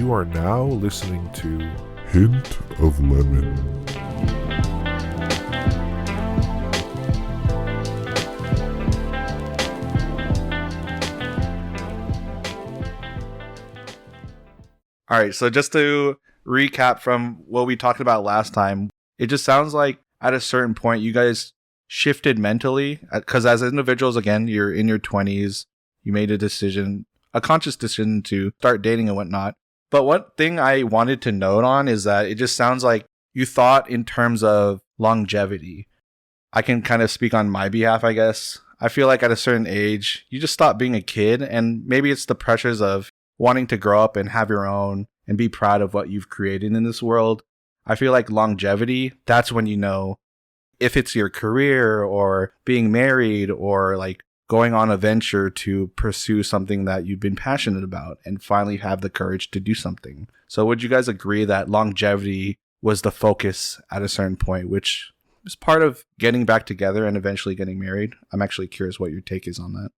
You are now listening to Hint of Lemon. All right, so just to recap from what we talked about last time, it just sounds like at a certain point you guys shifted mentally, because as individuals, again, you're in your 20s, you made a decision, a conscious decision to start dating and whatnot. But one thing I wanted to note on is that it just sounds like you thought in terms of longevity. I can kind of speak on my behalf, I guess. I feel like at a certain age, you just stop being a kid, and maybe it's the pressures of wanting to grow up and have your own and be proud of what you've created in this world. I feel like longevity, that's when you know if it's your career or being married or like going on a venture to pursue something that you've been passionate about and finally have the courage to do something. So would you guys agree that longevity was the focus at a certain point, which is part of getting back together and eventually getting married? I'm actually curious what your take is on that.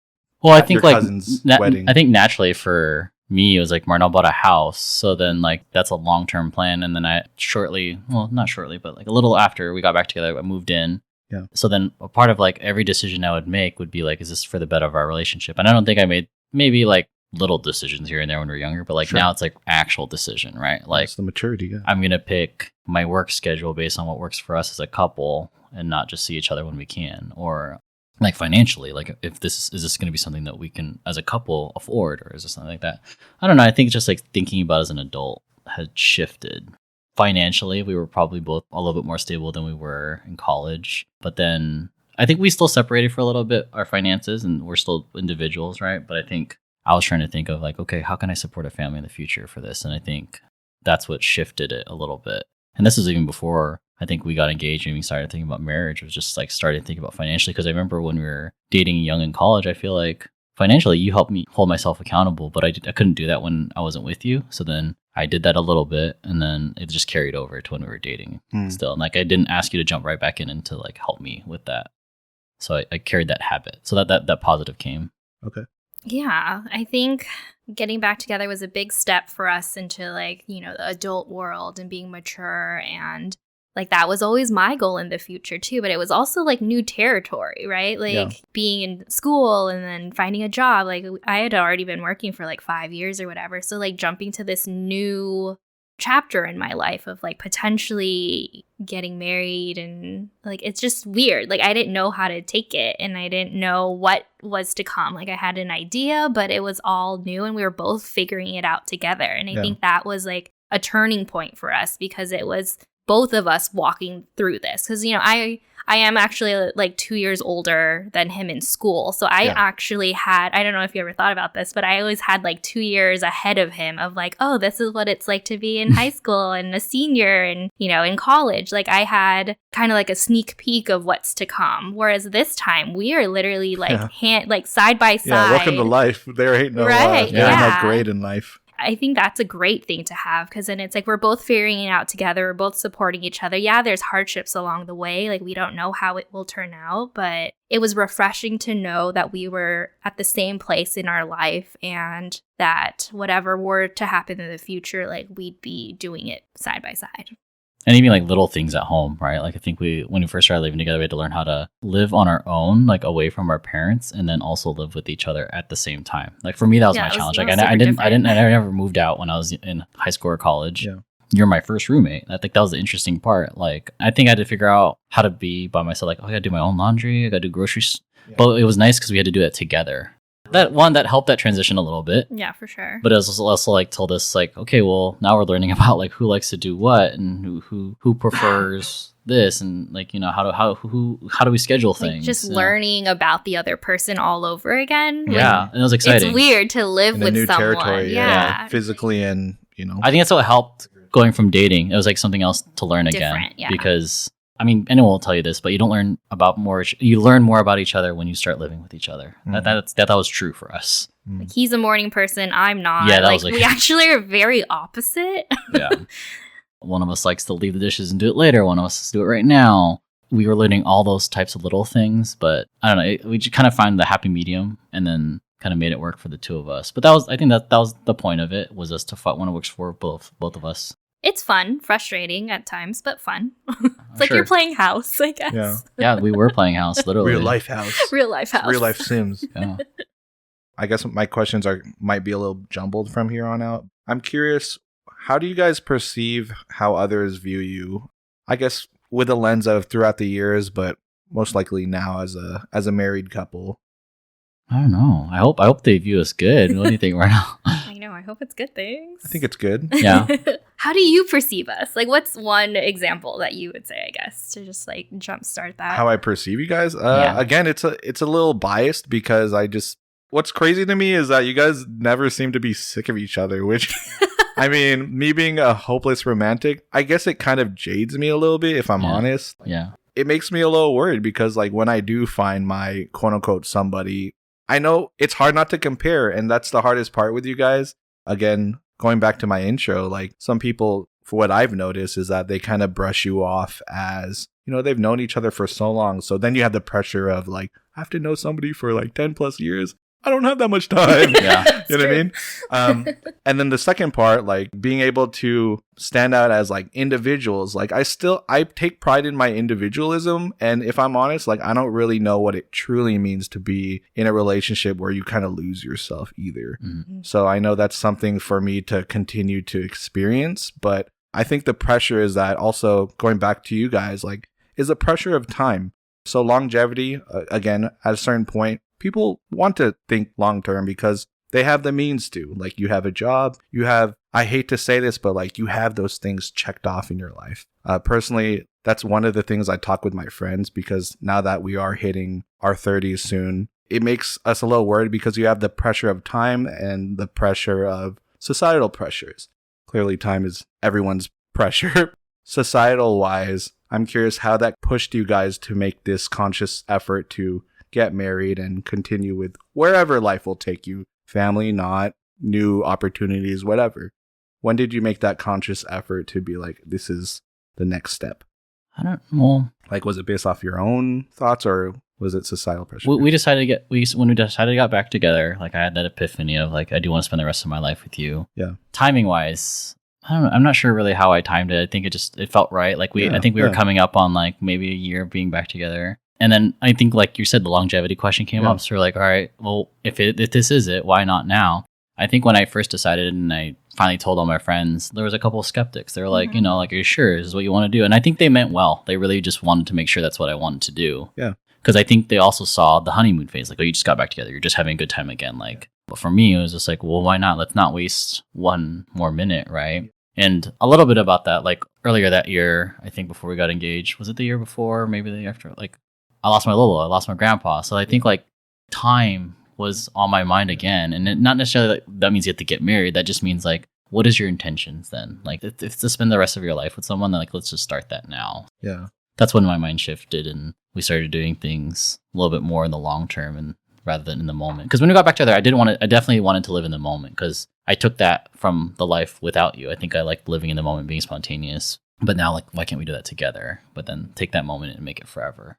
Well, I think your like cousin's wedding. I think naturally for me, it was like Marinelle bought a house. So then like that's a long-term plan. And then not shortly, but like a little after we got back together, I moved in. Yeah. So then a part of like every decision I would make would be like, is this for the better of our relationship? And I don't think I made maybe like little decisions here and there when we were younger, but like now it's like actual decision, right? Like it's the maturity. Yeah. I'm going to pick my work schedule based on what works for us as a couple and not just see each other when we can, or like financially, like if this is this going to be something that we can as a couple afford, or is this something like that? I don't know. I think just like thinking about it as an adult had shifted. Financially, we were probably both a little bit more stable than we were in college. But then I think we still separated for a little bit, our finances, and we're still individuals, right? But I think I was trying to think of like, okay, how can I support a family in the future for this? And I think that's what shifted it a little bit. And this was even before I think we got engaged and we started thinking about marriage. It was just like starting to think about financially. Because I remember when we were dating young in college, I feel like financially you helped me hold myself accountable, but I couldn't do that when I wasn't with you. So then I did that a little bit, and then it just carried over to when we were dating still. And like I didn't ask you to jump right back in and to like help me with that. So I carried that habit. So that positive came. Okay. Yeah, I think getting back together was a big step for us into like, you know, the adult world and being mature, and like that was always my goal in the future too, but it was also like new territory, right? Like being in school and then finding a job. Like I had already been working for like 5 years or whatever. So like jumping to this new chapter in my life of like potentially getting married, and like it's just weird. Like I didn't know how to take it, and I didn't know what was to come. Like I had an idea, but it was all new, and we were both figuring it out together. And I think that was like a turning point for us, because it was both of us walking through this. Because, you know, I am actually like 2 years older than him in school. So I actually had, I don't know if you ever thought about this, but I always had like 2 years ahead of him of like, oh, this is what it's like to be in high school and a senior and, you know, in college. Like I had kind of like a sneak peek of what's to come. Whereas this time we are literally like like side by side. Yeah, welcome to life. There ain't no, no grade in life. I think that's a great thing to have, because then it's like we're both figuring it out together. We're both supporting each other. Yeah, there's hardships along the way. Like we don't know how it will turn out, but it was refreshing to know that we were at the same place in our life, and that whatever were to happen in the future, like we'd be doing it side by side. And even like little things at home, right? Like I think when we first started living together, we had to learn how to live on our own, like away from our parents, and then also live with each other at the same time. Like for me, that was my challenge. Like I never moved out when I was in high school or college. Yeah. You're my first roommate. I think that was the interesting part. Like I think I had to figure out how to be by myself. Like, oh, I gotta do my own laundry. I gotta do groceries. Yeah. But it was nice because we had to do it together. That helped that transition a little bit. Yeah, for sure. But it was also like told us like, okay, well now we're learning about like who likes to do what and who prefers this, and like, you know, how do we schedule things? Like just learning about the other person all over again. Yeah, like, and it was exciting. It's weird to live in with a new someone. territory, physically, and you know. I think that's what helped going from dating. It was like something else to learn again, because I mean, anyone will tell you this, but you don't learn about more. You learn more about each other when you start living with each other. That was true for us. Like he's a morning person, I'm not. Yeah, like we actually are very opposite. Yeah, one of us likes to leave the dishes and do it later. One of us do it right now. We were learning all those types of little things, but I don't know. We just kind of find the happy medium, and then kind of made it work for the two of us. But I think that was the point of it, was us to find one that works for both of us. It's fun, frustrating at times, but fun. It's like Sure. you're playing house, I guess. Yeah. Yeah, we were playing house, literally. Real life house. Real life house. Real life Sims. Yeah. I guess my questions might be a little jumbled from here on out. I'm curious, how do you guys perceive how others view you? I guess with a lens of throughout the years, but most likely now as a married couple. I don't know. I hope they view us good. What do you think right now? I know. I hope it's good things. I think it's good. Yeah. How do you perceive us? Like, what's one example that you would say, I guess, to just like jumpstart that? How I perceive you guys? Yeah. Again, it's a little biased because what's crazy to me is that you guys never seem to be sick of each other, which I mean, me being a hopeless romantic, I guess it kind of jades me a little bit if I'm Yeah. honest. Yeah. It makes me a little worried because like when I do find my quote unquote somebody, I know it's hard not to compare, and that's the hardest part with you guys. Again, going back to my intro, like some people, for what I've noticed, is that they kind of brush you off as, they've known each other for so long. So then you have the pressure of like, I have to know somebody for like 10 plus years. I don't have that much time. Yeah. You know what I mean? And then the second part, like being able to stand out as like individuals, like I take pride in my individualism. And if I'm honest, like I don't really know what it truly means to be in a relationship where you kind of lose yourself either. Mm-hmm. So I know that's something for me to continue to experience. But I think the pressure is that also going back to you guys, like is the pressure of time. So longevity, again, at a certain point, people want to think long term because they have the means to. Like you have a job, I hate to say this, but like you have those things checked off in your life. Personally, that's one of the things I talk with my friends because now that we are hitting our 30s soon, it makes us a little worried because you have the pressure of time and the pressure of societal pressures. Clearly, time is everyone's pressure. Societal wise, I'm curious how that pushed you guys to make this conscious effort to get married and continue with wherever life will take you. Family, not, new opportunities, whatever. When did you make that conscious effort to be like, this is the next step? I don't know. Like, was it based off your own thoughts or was it societal pressure? We decided when we decided to get back together, like I had that epiphany of like, I do want to spend the rest of my life with you. Yeah. Timing wise, I don't know. I'm not sure really how I timed it. I think it felt right. Like I think we were coming up on like maybe a year of being back together. And then I think, like you said, the longevity question came up. So we're like, all right, well, if this is it, why not now? I think when I first decided and I finally told all my friends, there was a couple of skeptics. They were like, like, are you sure this is what you want to do? And I think they meant well. They really just wanted to make sure that's what I wanted to do. Yeah. Because I think they also saw the honeymoon phase. Like, oh, you just got back together. You're just having a good time again. Like, but for me, it was just like, well, why not? Let's not waste one more minute, right? And a little bit about that, like earlier that year, I think before we got engaged, was it the year before? Maybe the year after? Like, I lost my Lolo, I lost my grandpa. So I think like time was on my mind again. And not necessarily like, that means you have to get married. That just means like, what is your intentions then? Like if it's to spend the rest of your life with someone, then like, let's just start that now. Yeah. That's when my mind shifted and we started doing things a little bit more in the long term and rather than in the moment. Because when we got back together, I definitely wanted to live in the moment because I took that from the life without you. I think I liked living in the moment, being spontaneous. But now like, why can't we do that together? But then take that moment and make it forever.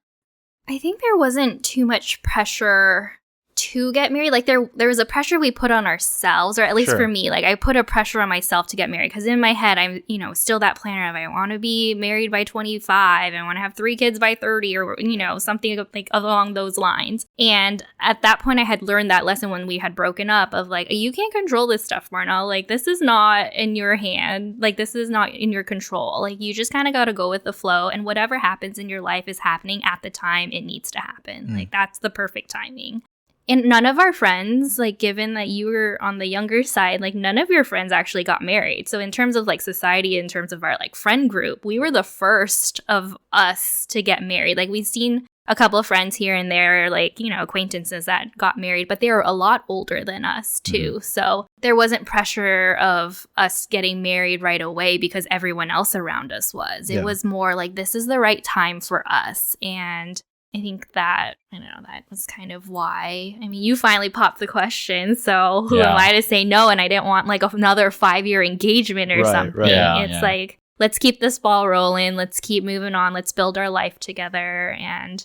I think there wasn't too much pressure to get married. Like there was a pressure we put on ourselves, or at least for me, like I put a pressure on myself to get married because in my head, I'm, still that planner of I want to be married by 25. I want to have 3 kids by 30 or, something like along those lines. And at that point, I had learned that lesson when we had broken up of like, you can't control this stuff, Marinelle. Like this is not in your hand. Like this is not in your control. Like you just kind of got to go with the flow and whatever happens in your life is happening at the time it needs to happen. Like that's the perfect timing. And none of our friends, like given that you were on the younger side, like none of your friends actually got married. So in terms of like society, in terms of our like friend group, we were the first of us to get married. Like we've seen a couple of friends here and there, like, acquaintances that got married, but they were a lot older than us too. Mm-hmm. So there wasn't pressure of us getting married right away because everyone else around us was. It was more like, this is the right time for us. And I think that, that was kind of why. I mean, you finally popped the question, so who am I to say no? And I didn't want like another 5-year engagement or something. Right. It's like, let's keep this ball rolling. Let's keep moving on. Let's build our life together. And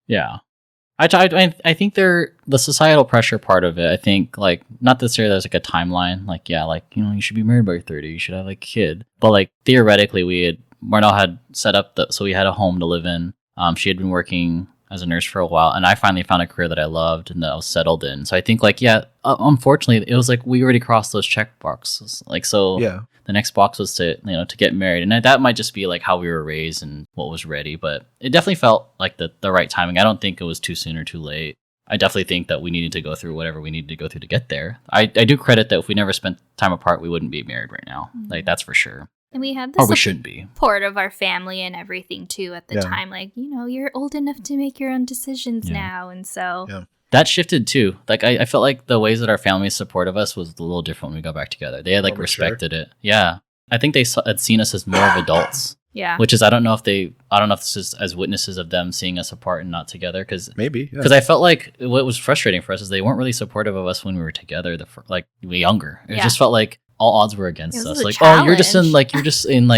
yeah. I think the societal pressure part of it. I think like not necessarily there's like a timeline. Like yeah, like you should be married by 30. You should have like a kid. But like theoretically, Marinelle had set up so we had a home to live in. She had been working as a nurse for a while, and I finally found a career that I loved and that I was settled in. So I think like unfortunately, it was like we already crossed those check boxes. Like so, Yeah. the next box was to get married, and that might just be like how we were raised and what was ready. But it definitely felt like the right timing. I don't think it was too soon or too late. I definitely think that we needed to go through whatever we needed to go through to get there. I do credit that if we never spent time apart, we wouldn't be married right now. Like that's for sure. And we had Or we shouldn't be. support of our family and everything too at the time. Like, you're old enough to make your own decisions now. And so that shifted too. Like I felt like the ways that our family's support of us was a little different when we got back together. They had like respected it. Yeah. I think they had seen us as more of adults. Yeah. Which is, I don't know if this is as witnesses of them seeing us apart and not together. Maybe. Because I felt like what was frustrating for us is they weren't really supportive of us when we were together, like we were younger. It just felt like all odds were against us. Like, oh, you're just in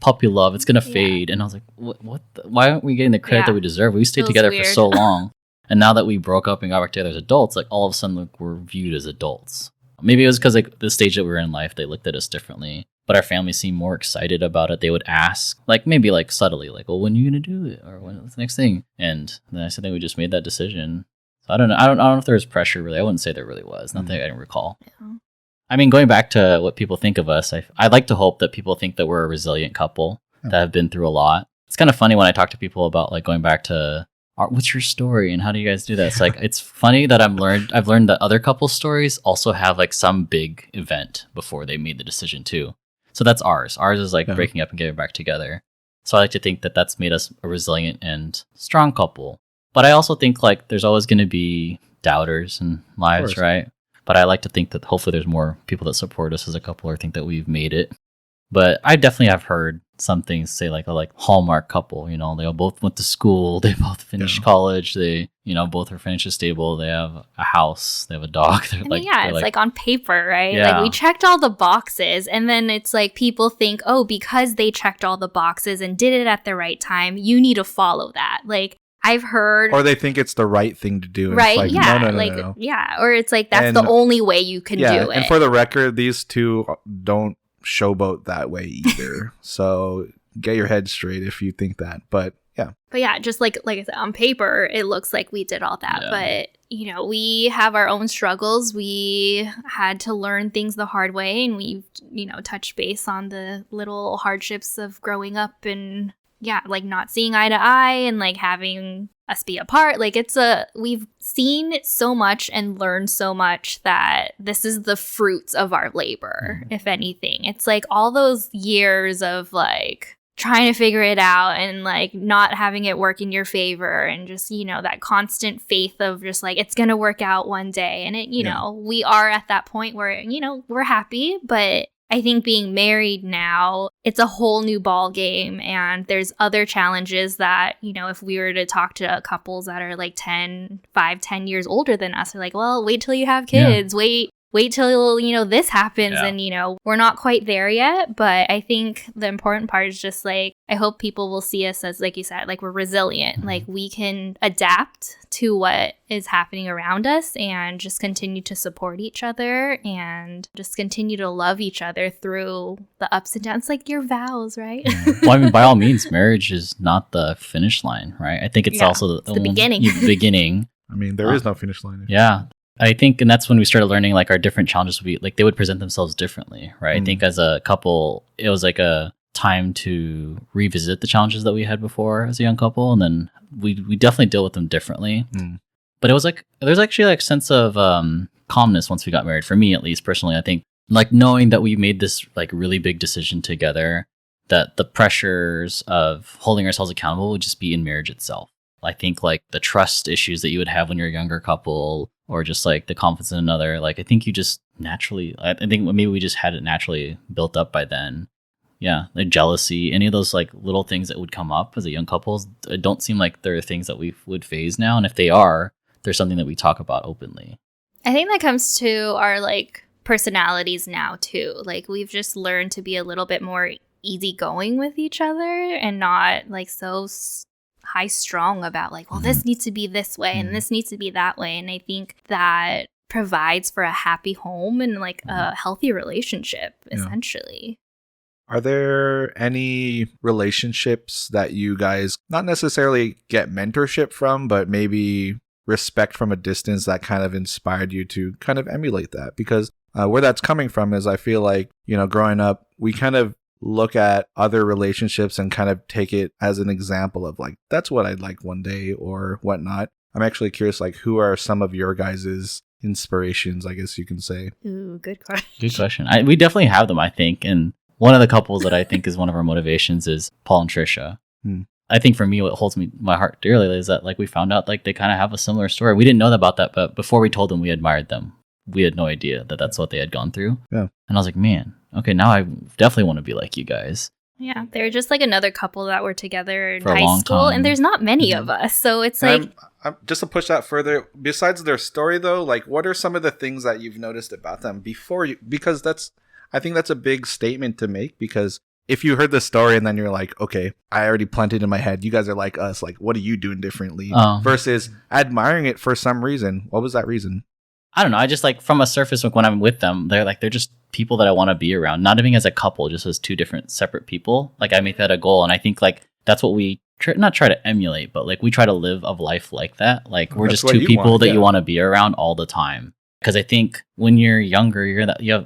puppy love. It's going to fade. And I was like, why aren't we getting the credit that we deserve? We stayed together for so long. And now that we broke up and got back together as adults, like all of a sudden like, we're viewed as adults. Maybe it was because like the stage that we were in life, they looked at us differently. But our family seemed more excited about it. They would ask, like maybe like subtly, like, "Well, when are you gonna do it, or what's the next thing?" And then I said, "We just made that decision." So I don't know. I don't know if there was pressure. Really, I wouldn't say there really was. Not that I didn't recall. Yeah. I mean, going back to what people think of us, I'd like to hope that people think that we're a resilient couple that have been through a lot. It's kind of funny when I talk to people about like going back to what's your story and how do you guys do that? It's like it's funny that I've learned that other couples' stories also have like some big event before they made the decision too. So that's ours. Ours is like breaking up and getting back together. So I like to think that that's made us a resilient and strong couple. But I also think like there's always going to be doubters in lives, right? But I like to think that hopefully there's more people that support us as a couple or think that we've made it. But I definitely have heard some things say like a Hallmark couple, they all both went to school, they both finished college, they, both are financially stable, they have a house, they have a dog. They're it's like on paper, right? Yeah. Like we checked all the boxes and then it's like people think, oh, because they checked all the boxes and did it at the right time, you need to follow that. Like I've heard, or they think it's the right thing to do. Right? Like, yeah. No. Yeah. Or it's like that's the only way you can do it. And for the record, these two don't showboat that way either. So get your head straight if you think that. But yeah, just like I said, on paper it looks like we did all that, but we have our own struggles. We had to learn things the hard way, and we've touched base on the little hardships of growing up and like not seeing eye to eye and like having us be apart. Like we've seen so much and learned so much that this is the fruits of our labor, if anything. It's like all those years of like trying to figure it out and like not having it work in your favor and just, that constant faith of just like, it's going to work out one day. And it, we are at that point where, we're happy, but I think being married now, it's a whole new ball game, and there's other challenges that, if we were to talk to couples that are like 10 years older than us, they're like, well, wait till you have kids, wait till, this happens. And, we're not quite there yet. But I think the important part is just like, I hope people will see us as, like you said, like we're resilient. Mm-hmm. Like we can adapt to what is happening around us and just continue to support each other and just continue to love each other through the ups and downs, like your vows, right? Well, I mean, by all means, marriage is not the finish line, right? I think it's also the beginning. beginning. I mean, there is no finish line. Yeah. I think, and that's when we started learning like our different challenges would be like they would present themselves differently, right? I think as a couple, it was like a time to revisit the challenges that we had before as a young couple, and then we definitely deal with them differently. But it was like there's actually like a sense of calmness once we got married. For me, at least personally, I think like knowing that we made this like really big decision together, that the pressures of holding ourselves accountable would just be in marriage itself. I think like the trust issues that you would have when you're a younger couple, or just like the confidence in another, like I think you just naturally, I think maybe we just had it naturally built up by then. Yeah, like jealousy, any of those like little things that would come up as a young couple, it don't seem like they're things that we would phase now. And if they are, there's something that we talk about openly. I think that comes to our like personalities now too. Like we've just learned to be a little bit more easygoing with each other and not like so high strung about like, well, this needs to be this way and this needs to be that way. And I think that provides for a happy home and like a healthy relationship, essentially. Are there any relationships that you guys not necessarily get mentorship from, but maybe respect from a distance that kind of inspired you to kind of emulate that? Because where that's coming from is I feel like, growing up, we kind of look at other relationships and kind of take it as an example of like, that's what I'd like one day or whatnot. I'm actually curious, like, who are some of your guys' inspirations, I guess you can say? Ooh, good question. Good question. We definitely have them, I think. And one of the couples that I think is one of our motivations is Paul and Trisha. I think for me, what holds my heart dearly is that like we found out like they kind of have a similar story. We didn't know about that, but before we told them we admired them, we had no idea that that's what they had gone through. Yeah. And I was like, man, okay, now I definitely want to be like you guys. Yeah, they're just like another couple that were together in high school, and there's not many of us, so it's like... I'm just to push that further, besides their story though, like what are some of the things that you've noticed about them before you... Because I think that's a big statement to make, because if you heard the story and then you're like, okay, I already planted in my head, you guys are like us, like what are you doing differently? Versus admiring it for some reason. What was that reason? I don't know. I just like from a surface, like when I'm with them, they're just people that I want to be around. Not even as a couple, just as two different separate people. Like I make that a goal, and I think like that's what we not try to emulate, but like we try to live a life like that. Like we're just two people that you want to be around all the time. Because I think when you're younger,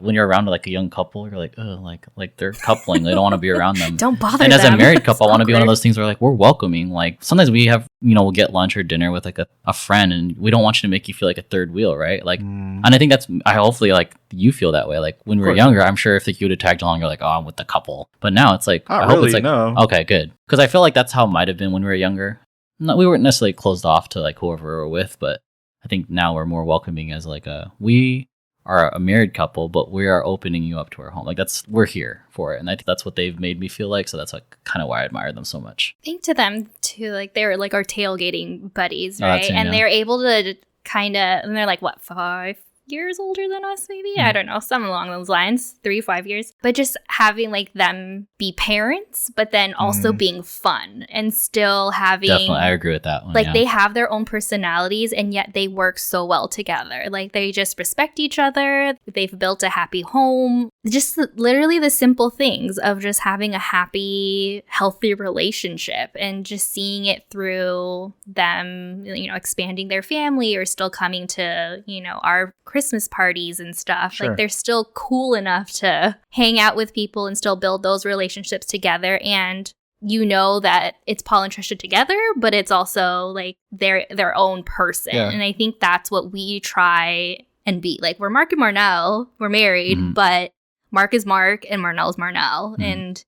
when you're around like a young couple, you're like, oh, like they're coupling. They don't want to be around them. Don't bother and them. And as a married couple, I want to be one of those things where like we're welcoming. Like sometimes we have, we'll get lunch or dinner with like a friend, and we don't want you to make you feel like a third wheel, right? Like, and I think I hopefully like you feel that way. Like when we were younger, I'm sure if like, you would have tagged along, you're like, oh, I'm with the couple. But now it's like, I hope it's like, no. Okay, good. Because I feel like that's how it might have been when we were younger. We weren't necessarily closed off to like whoever we were with, but I think now we're more welcoming as like we are a married couple, but we are opening you up to our home. Like we're here for it. And I think that's what they've made me feel like. So that's like kind of why I admire them so much. I think to them too, like they're like our tailgating buddies, right? And they're able to kind of, and they're like, what, 5 years older than us, maybe? I don't know, something along those lines, 3-5 years. But just having like them be parents, but then also being fun and still having... Definitely, I agree with that one. Like they have their own personalities and yet they work so well together. Like they just respect each other. They've built a happy home. Just literally the simple things of just having a happy, healthy relationship and just seeing it through them, expanding their family or still coming to, our Christmas parties and stuff. Sure. Like they're still cool enough to hang out with people and still build those relationships together. And that it's Paul and Trisha together, but it's also like their own person. Yeah. And I think that's what we try and be. Like we're Mark and Marinelle, we're married, but Mark is Mark and Marinelle is Marinelle. And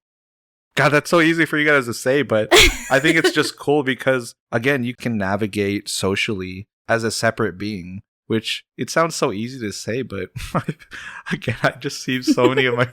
God, that's so easy for you guys to say, but I think it's just cool because, again, you can navigate socially as a separate being. Which it sounds so easy to say, but again, I just see so many of my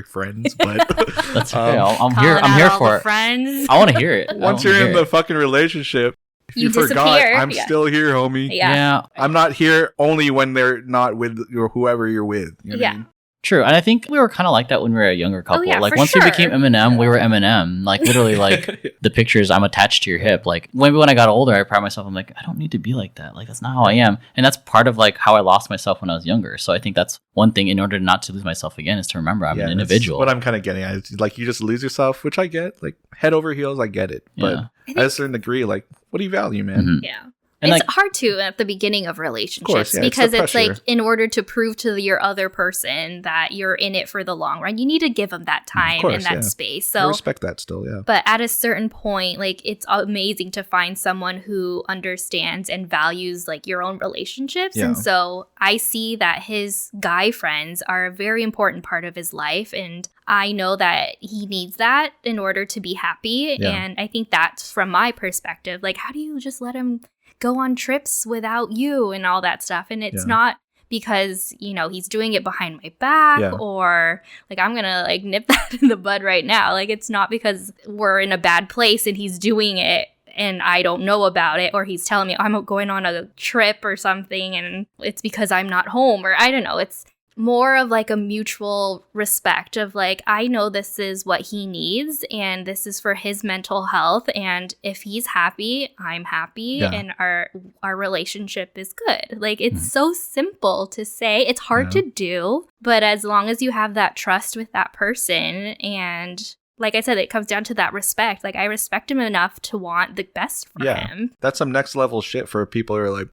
friends, but that's okay. I'm here for it. Friends. I want to hear it. Once you're in the fucking relationship, if you forgot, I'm still here, homie. Yeah. I'm not here only when they're not with whoever you're with. You know what I mean? True. And I think we were kind of like that when we were a younger couple. Like once we became Eminem, we were Eminem. Like literally like the pictures, I'm attached to your hip. Like maybe when I got older, I pride myself. I'm like, I don't need to be like that. Like that's not how I am. And that's part of like how I lost myself when I was younger. So I think that's one thing in order not to lose myself again is to remember I'm an individual. What I'm kind of getting at is like you just lose yourself, which I get. Like head over heels, I get it. But at a certain degree, like what do you value, man? Mm-hmm. Yeah. And it's hard to at the beginning of relationships because it's like in order to prove to your other person that you're in it for the long run, you need to give them that time and that space. So I respect that still, yeah. But at a certain point, like it's amazing to find someone who understands and values like your own relationships. Yeah. And so I see that his guy friends are a very important part of his life, and I know that he needs that in order to be happy. Yeah. And I think that's from my perspective. Like, how do you just let him go on trips without you and all that stuff? And it's not because, he's doing it behind my back or like, I'm going to like nip that in the bud right now. Like, it's not because we're in a bad place and he's doing it and I don't know about it, or he's telling me I'm going on a trip or something and it's because I'm not home, or I don't know. It's more of like a mutual respect of like, I know this is what he needs and this is for his mental health. And if he's happy, I'm happy, and our relationship is good. Like, it's so simple to say. It's hard to do, but as long as you have that trust with that person, and like I said, it comes down to that respect. Like, I respect him enough to want the best for him. That's some next level shit for people who are like,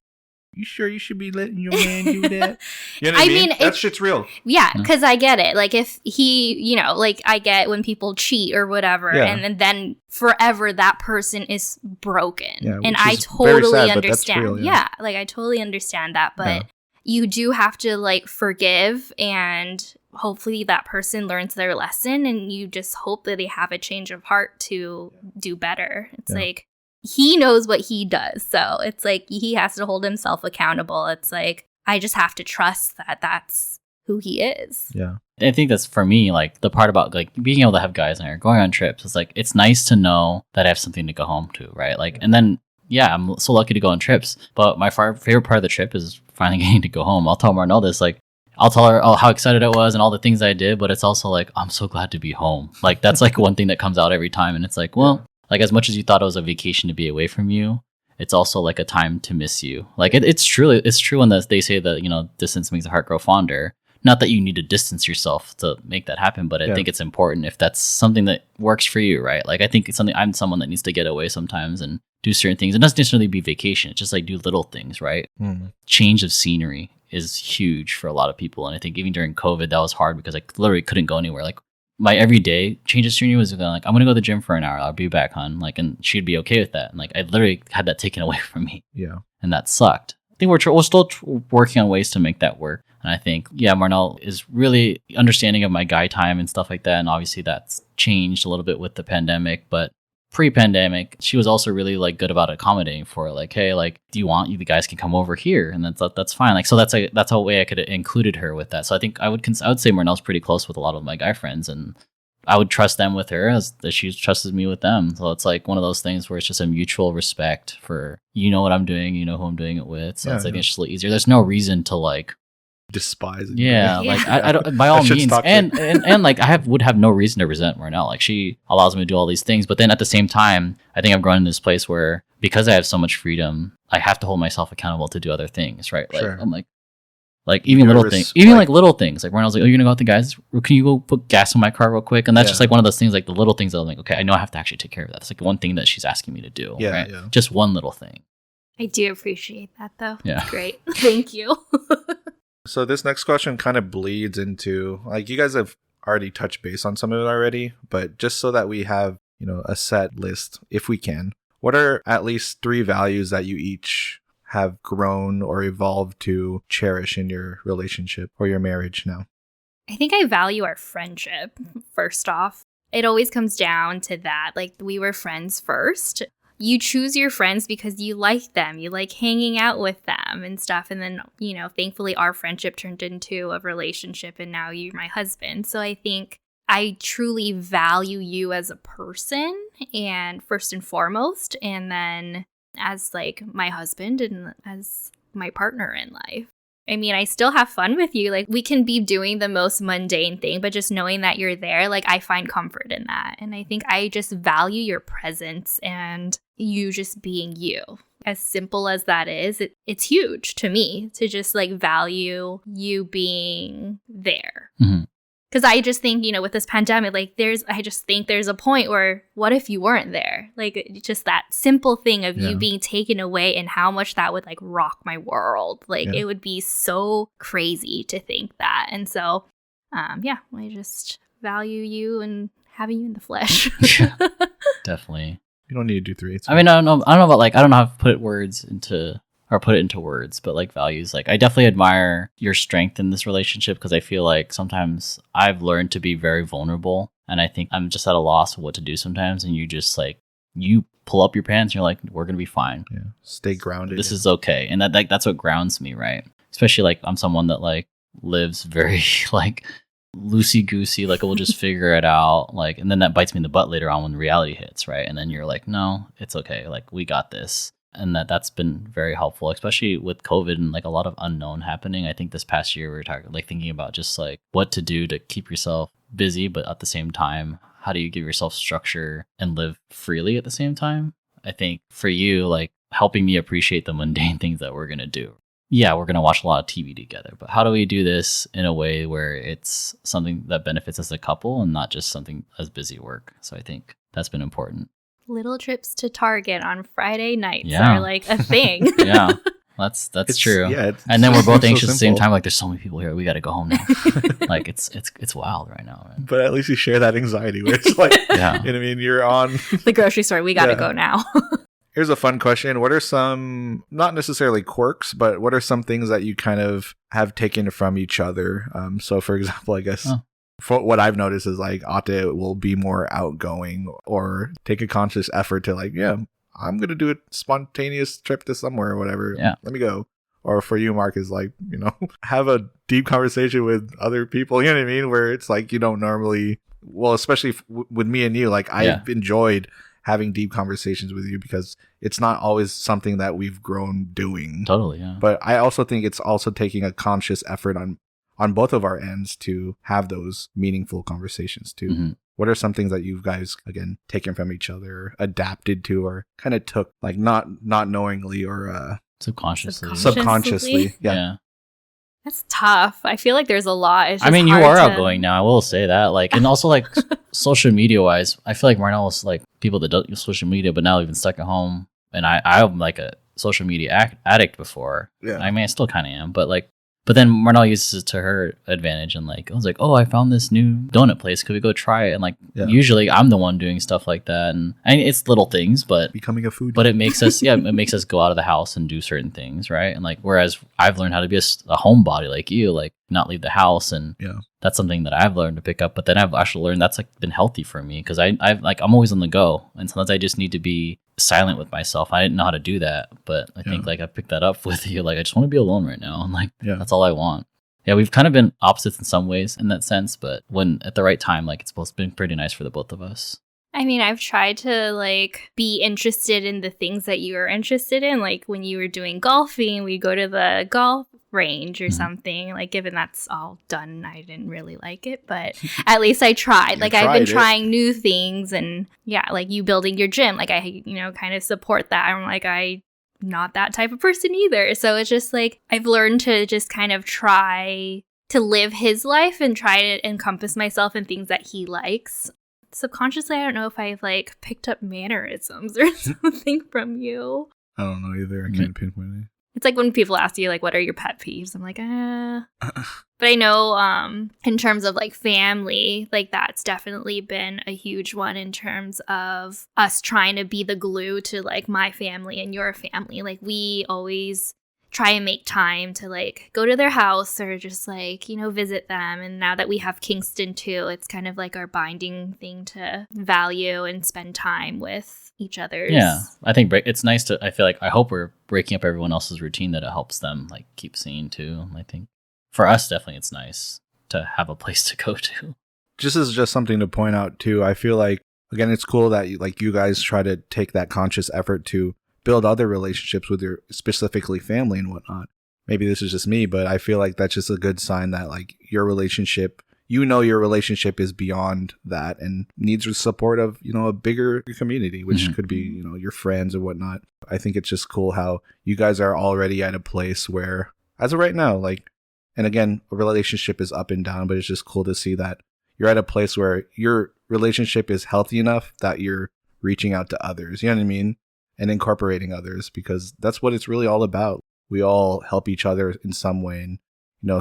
you sure you should be letting your man do that? You know what I mean? That shit's real. Yeah, because I get it. Like, if he, you know, like, I get when people cheat or whatever, and then forever that person is broken. Yeah, and I totally understand. Like, I totally understand that. But you do have to, like, forgive, and hopefully that person learns their lesson, and you just hope that they have a change of heart to do better. It's like, he knows what he does. So it's like he has to hold himself accountable. It's like, I just have to trust that that's who he is. Yeah. I think that's, for me, like, the part about like being able to have guys in there going on trips. It's like, it's nice to know that I have something to go home to, right? Like, and then, I'm so lucky to go on trips. But my favorite part of the trip is finally getting to go home. I'll tell Marinelle this, like, I'll tell her how excited I was and all the things I did, but it's also like, I'm so glad to be home. Like, that's like one thing that comes out every time. And it's like, well, like, as much as you thought it was a vacation to be away from you, it's also like a time to miss you. Like, it's true when they say that, you know, distance makes the heart grow fonder. Not that you need to distance yourself to make that happen, but I think it's important if that's something that works for you, right? Like, I think it's something, I'm someone that needs to get away sometimes and do certain things. It doesn't necessarily be vacation. It's just like do little things, right? Change of scenery is huge for a lot of people. And I think even during COVID, that was hard because I literally couldn't go anywhere. Like, my everyday change of scenery was like, I'm going to go to the gym for an hour. I'll be back, hon. Like, and she'd be okay with that. And like, I literally had that taken away from me. Yeah. And that sucked. I think we're still working on ways to make that work. And I think, Marinelle is really understanding of my guy time and stuff like that. And obviously that's changed a little bit with the pandemic, but pre-pandemic, she was also really like good about accommodating for it. Like, hey, like, do you want the guys can come over here, and that's fine. Like, so that's a way I could have included her with that. So I think I would say Marinelle's pretty close with a lot of my guy friends, and I would trust them with her as she trusted me with them. So it's like one of those things where it's just a mutual respect for, you know what I'm doing, you know who I'm doing it with. So it's like it's just a little easier. There's no reason to like despise it. Like I don't, by all means, and like would have no reason to resent Marinelle. Like, she allows me to do all these things, but then at the same time, I think I've grown in this place where, because I have so much freedom, I have to hold myself accountable to do other things, right? Like, I'm like even little things, like little things. Like, Marinelle's like, "Oh, you're gonna go out with the guys? Can you go put gas in my car real quick?" And that's just like one of those things, like the little things that I'm like, okay, I know I have to actually take care of that. It's like one thing that she's asking me to do, right? Yeah. Just one little thing. I do appreciate that, though. Yeah. Great. Thank you. So this next question kind of bleeds into, like, you guys have already touched base on some of it already, but just so that we have, you know, a set list, if we can, what are at least 3 values that you each have grown or evolved to cherish in your relationship or your marriage now? I think I value our friendship, first off. It always comes down to that. Like, we were friends first. You choose your friends because you like them. You like hanging out with them and stuff. And then, you know, thankfully our friendship turned into a relationship, and now you're my husband. So I think I truly value you as a person, and first and foremost, and then as like my husband and as my partner in life. I mean, I still have fun with you. Like, we can be doing the most mundane thing, but just knowing that you're there, like, I find comfort in that. And I think I just value your presence and you just being you. As simple as that is, it's huge to me to just like value you being there. Because I just think, you know, with this pandemic, like, I just think there's a point where, what if you weren't there? Like, just that simple thing of you being taken away, and how much that would like rock my world. Like, it would be so crazy to think that. And so, I just value you and having you in the flesh. Definitely. You don't need to do 3. I mean, I don't know about, like, I don't know how to put it into words, but like values, like, I definitely admire your strength in this relationship, because I feel like sometimes I've learned to be very vulnerable, and I think I'm just at a loss of what to do sometimes, and you just like, you pull up your pants and you're like, we're gonna be fine. Yeah. Stay grounded. This is okay. And that's what grounds me, right? Especially like, I'm someone that like lives very like loosey goosey, like, we'll just figure it out, like, and then that bites me in the butt later on when reality hits, right? And then you're like, no, it's okay, like, we got this. and that's been very helpful, especially with COVID and like a lot of unknown happening. I think this past year we were talking, like thinking about just like what to do to keep yourself busy, but at the same time, how do you give yourself structure and live freely at the same time? I think for you, like helping me appreciate the mundane things that we're going to do. Yeah, we're going to watch a lot of TV together, but how do we do this in a way where it's something that benefits as a couple and not just something as busy work? So I think that's been important. Little trips to Target on Friday nights are like a thing. Yeah, that's true. Yeah, and then we're both anxious at the same time. Like, there's so many people here. We got to go home now. Like, it's wild right now. Man. But at least you share that anxiety where it's like, yeah. You know what I mean? You're on the grocery store. We got to go now. Here's a fun question. What are some, not necessarily quirks, but what are some things that you kind of have taken from each other? So, for example, I guess for what I've noticed is like Ate will be more outgoing or take a conscious effort to like, yeah, I'm going to do a spontaneous trip to somewhere or whatever. Yeah. Let me go. Or for you, Mark, is like, you know, have a deep conversation with other people. You know what I mean? Where it's like you don't normally, well, especially with me and you, like I've enjoyed having deep conversations with you because it's not always something that we've grown doing. Totally, yeah. But I also think it's also taking a conscious effort on both of our ends to have those meaningful conversations too. Mm-hmm. What are some things that you guys, again, taken from each other, adapted to, or kind of took, like not knowingly or subconsciously? Yeah. That's tough. I feel like there's a lot. It's just I mean, you are outgoing now. I will say that. Like, and also like social media wise, I feel like Marinelle is like people that don't use social media, but now even stuck at home. And I'm like a social media addict before. Yeah. I mean, I still kind of am, but then Marinelle uses it to her advantage. And like, I was like, oh, I found this new donut place. Could we go try it? And like, usually I'm the one doing stuff like that. And it's little things, but becoming a foodie. But it makes us, it makes us go out of the house and do certain things. Right. And like, whereas I've learned how to be a homebody like you, like not leave the house. And that's something that I've learned to pick up. But then I've actually learned that's like been healthy for me because I'm always on the go. And sometimes I just need to be silent with myself. I didn't know how to do that, but I think like I picked that up with you. Like I just want to be alone right now, and like that's all I want. Yeah, we've kind of been opposites in some ways in that sense, but when at the right time, like it's both been pretty nice for the both of us. I mean, I've tried to like be interested in the things that you are interested in. Like when you were doing golfing, we go to the golf range or something. Like given that's all done, I didn't really like it, but at least I tried. Like I've been trying new things, and like you building your gym. Like I, kind of support that. I'm like I'm not that type of person either. So it's just like I've learned to just kind of try to live his life and try to encompass myself in things that he likes. Subconsciously, I don't know if I've like picked up mannerisms or something from you. I don't know either. I can't pinpoint it. It's like when people ask you like, what are your pet peeves? I'm like, But I know in terms of like family, like that's definitely been a huge one in terms of us trying to be the glue to like my family and your family. Like we always try and make time to like go to their house or just like, visit them. And now that we have Kingston too, it's kind of like our binding thing to value and spend time with each other. Yeah, I think it's nice to, I hope we're breaking up everyone else's routine that it helps them like keep seeing too. I think for us, definitely it's nice to have a place to go to. Just something to point out too. I feel like, again, it's cool that you guys try to take that conscious effort to build other relationships with your specifically family and whatnot. Maybe this is just me, but I feel like that's just a good sign that like your relationship is beyond that and needs the support of, a bigger community, which could be, your friends or whatnot. I think it's just cool how you guys are already at a place where, as of right now, like, and again, a relationship is up and down, but it's just cool to see that you're at a place where your relationship is healthy enough that you're reaching out to others. You know what I mean? And incorporating others, because that's what it's really all about. We all help each other in some way. And,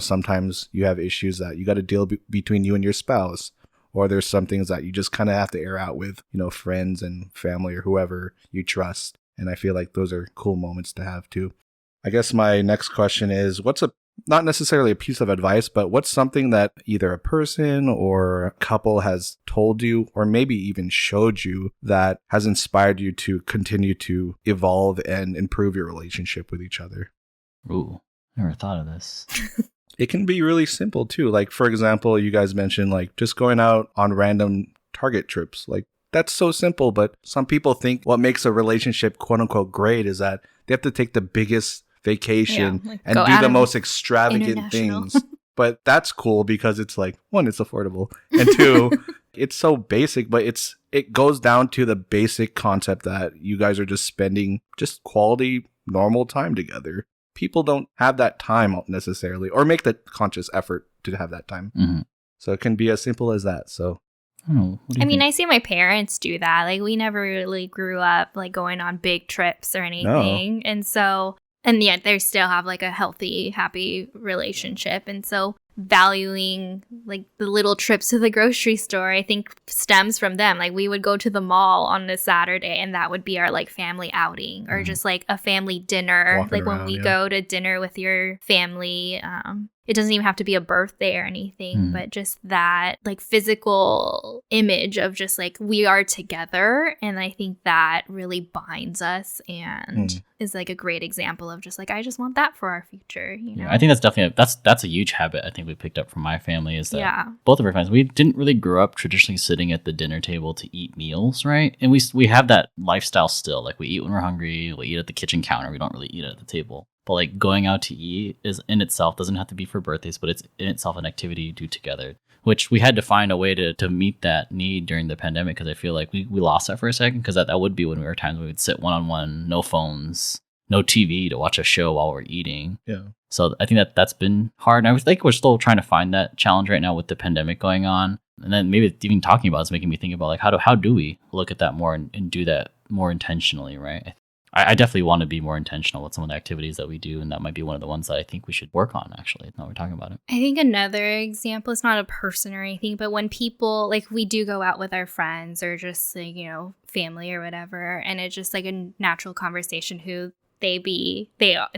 sometimes you have issues that you got to deal between you and your spouse, or there's some things that you just kind of have to air out with, friends and family or whoever you trust. And I feel like those are cool moments to have too. I guess my next question is, not necessarily a piece of advice, but what's something that either a person or a couple has told you or maybe even showed you that has inspired you to continue to evolve and improve your relationship with each other? Ooh, never thought of this. It can be really simple too. Like, for example, you guys mentioned like just going out on random Target trips. Like, that's so simple. But some people think what makes a relationship quote unquote great is that they have to take the biggest vacation like and go do out the of most extravagant international. things. But that's cool because it's like, one, it's affordable, and two, it's so basic, but it goes down to the basic concept that you guys are just spending just quality, normal time together. People don't have that time necessarily, or make the conscious effort to have that time. Mhm. So it can be as simple as that. So I don't know. What do you I mean, think? I see my parents do that. Like, we never really grew up like going on big trips or anything. And so, and yet they still have like a healthy, happy relationship. And so valuing like the little trips to the grocery store, I think stems from them. Like, we would go to the mall on a Saturday and that would be our like family outing, or just like a family dinner. Walking Like when around, we yeah. go to dinner with your family, it doesn't even have to be a birthday or anything, but just that like physical image of just like we are together. And I think that really binds us and is like a great example of just like, I just want that for our future, you know? Yeah, I think that's definitely that's a huge habit I think we picked up from my family, is that both of our families, we didn't really grow up traditionally sitting at the dinner table to eat meals, right? And we have that lifestyle still. Like, we eat when we're hungry, we eat at the kitchen counter, we don't really eat at the table. But like, going out to eat is in itself, doesn't have to be for birthdays, but it's in itself an activity you do together, which we had to find a way to meet that need during the pandemic, because I feel like we lost that for a second, because that would be when we were times when we would sit one-on-one, no phones, no TV to watch a show while we're eating. yeah. So I think that's been hard. And I think we're still trying to find that challenge right now with the pandemic going on. And then maybe even talking about it's making me think about like, how do we look at that more and do that more intentionally, right? I definitely want to be more intentional with some of the activities that we do, and that might be one of the ones that I think we should work on, actually, now we're talking about it. I think another example, it's not a person or anything, but when people, like, we do go out with our friends or just, like, you know, family or whatever, and it's just like a natural conversation who they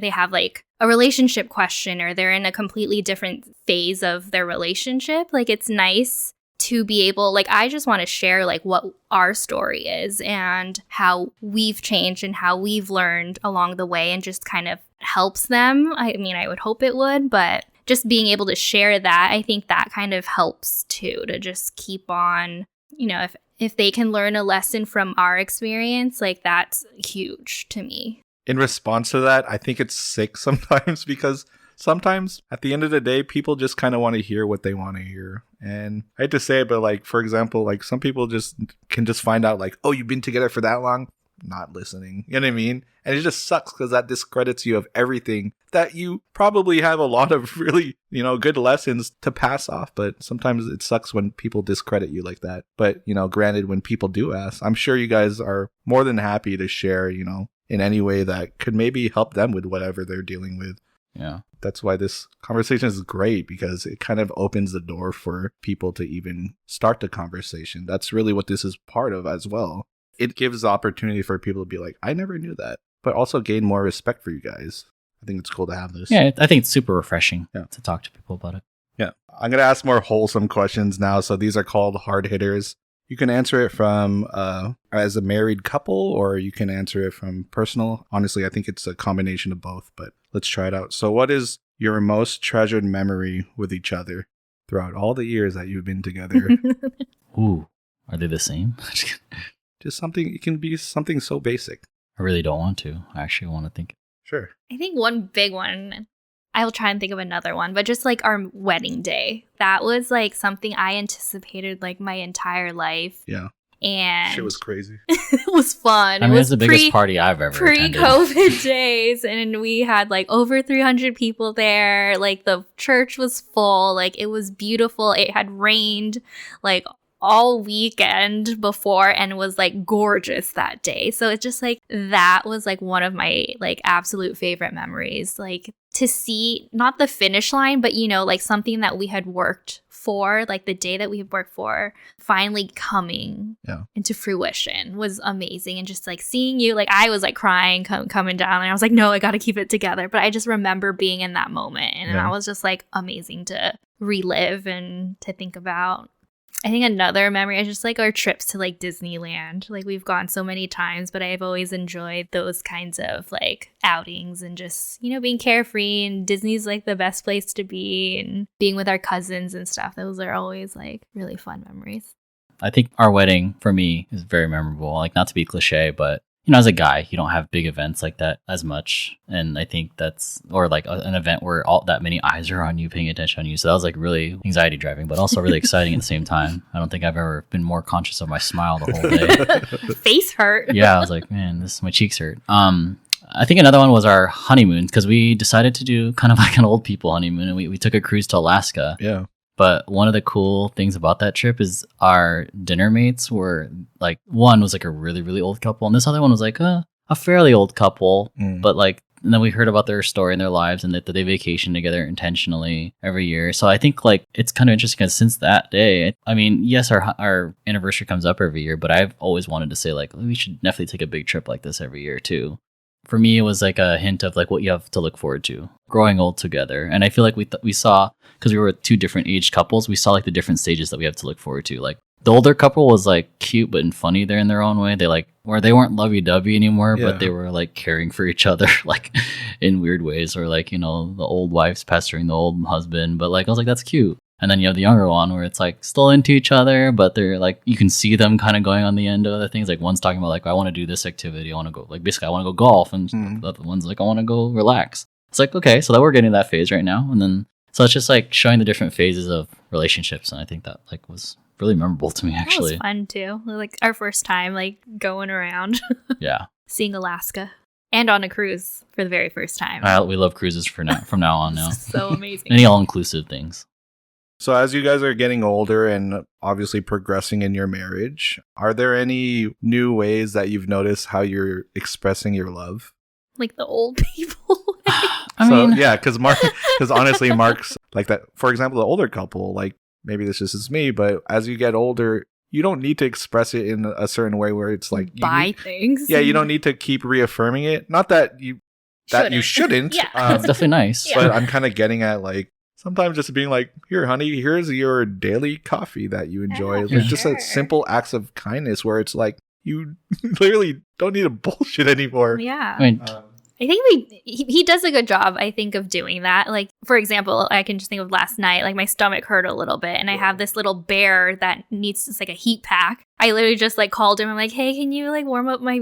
have like a relationship question, or they're in a completely different phase of their relationship. Like, it's nice to be able, like, I just want to share like what our story is and how we've changed and how we've learned along the way, and just kind of helps them. I mean, I would hope it would, but just being able to share that, I think that kind of helps too, to just keep on, you know, if they can learn a lesson from our experience, like, that's huge to me. In response to that, I think it's sick sometimes, because sometimes at the end of the day, people just kind of want to hear what they want to hear. And I hate to say it, but like, for example, like, some people just can just find out like, oh, you've been together for that long? Not listening. You know what I mean? And it just sucks, because that discredits you of everything that you probably have a lot of really, you know, good lessons to pass off. But sometimes it sucks when people discredit you like that. But, you know, granted, when people do ask, I'm sure you guys are more than happy to share, you know, in any way that could maybe help them with whatever they're dealing with. Yeah. That's why this conversation is great, because it kind of opens the door for people to even start the conversation. That's really what this is part of as well. It gives the opportunity for people to be like, I never knew that, but also gain more respect for you guys. I think it's cool to have this. Yeah, I think it's super refreshing to talk to people about it. Yeah. I'm going to ask more wholesome questions now. So these are called hard hitters. You can answer it from as a married couple, or you can answer it from personal. Honestly, I think it's a combination of both, but let's try it out. So what is your most treasured memory with each other throughout all the years that you've been together? Ooh, are they the same? Just something, it can be something so basic. I really don't want to. I actually want to think. Sure. I think one big one, I'll try and think of another one, but just like our wedding day. That was like something I anticipated like my entire life. Yeah. And Shit was crazy. it was fun. I mean, it it was was the biggest party I've ever attended. pre-COVID days, and we had like over 300 people there. Like, the church was full. Like, it was beautiful. It had rained like all weekend before, and was like gorgeous that day. So it's just like, that was like one of my like absolute favorite memories. Like, to see not the finish line, but, you know, like something that we had worked for, like the day that we had worked for, finally coming into fruition was amazing. And just like seeing you, like, I was like crying coming down, and I was like, no, I got to keep it together. But I just remember being in that moment, and that was just like amazing to relive and to think about. I think another memory is just like our trips to like Disneyland. Like, we've gone so many times, but I've always enjoyed those kinds of like outings, and just, you know, being carefree, and Disney's like the best place to be, and being with our cousins and stuff. Those are always like really fun memories. I think our wedding for me is very memorable. Like, not to be cliche, but you know, as a guy, you don't have big events like that as much. And I think that's, or like an event where all that many eyes are on you, paying attention on you. So that was like really anxiety driving, but also really exciting at the same time. I don't think I've ever been more conscious of my smile the whole day. Face hurt. Yeah, I was like, man, my cheeks hurt. I think another one was our honeymoon, because we decided to do kind of like an old people honeymoon, and we took a cruise to Alaska. Yeah. But one of the cool things about that trip is our dinner mates were like, one was like a really, really old couple, and this other one was like a fairly old couple. But like, and then we heard about their story and their lives, and that they vacation together intentionally every year. So I think like it's kind of interesting, because since that day, I mean, yes, our anniversary comes up every year, but I've always wanted to say like, we should definitely take a big trip like this every year too. For me, it was like a hint of like what you have to look forward to growing old together. And I feel like we saw, because we were two different aged couples, we saw like the different stages that we have to look forward to. Like the older couple was like cute but funny there in their own way. They like, where they weren't lovey-dovey anymore, but they were like caring for each other like in weird ways, or like, you know, the old wife's pestering the old husband. But like I was like, that's cute. And then you have the younger one where it's like still into each other, but they're like, you can see them kind of going on the end of other things. Like one's talking about like, I want to do this activity. I want to go, like, basically I want to go golf. And the other one's like, I want to go relax. It's like, okay, so that we're getting that phase right now. And then, so it's just like showing the different phases of relationships. And I think that like was really memorable to me, actually. That was fun too. Like our first time, like going around. Yeah. Seeing Alaska. And on a cruise for the very first time. We love cruises from now on now. So amazing. Any all-inclusive things. So as you guys are getting older and obviously progressing in your marriage, are there any new ways that you've noticed how you're expressing your love? Like the old people. I mean, yeah, because honestly, Mark's like that. For example, the older couple, like maybe this is just me, but as you get older, you don't need to express it in a certain way where it's like buy things. Yeah, you don't need to keep reaffirming it. Not that you shouldn't. Yeah, it's definitely nice. But I'm kind of getting at like, sometimes just being like, here, honey, here's your daily coffee that you enjoy. Yeah, Like just a simple acts of kindness where it's like, you literally don't need to bullshit anymore. Yeah. I mean, I think he does a good job, I think, of doing that. Like, for example, I can just think of last night, like my stomach hurt a little bit and I have this little bear that needs just like a heat pack. I literally just like called him. I'm like, hey, can you like warm up my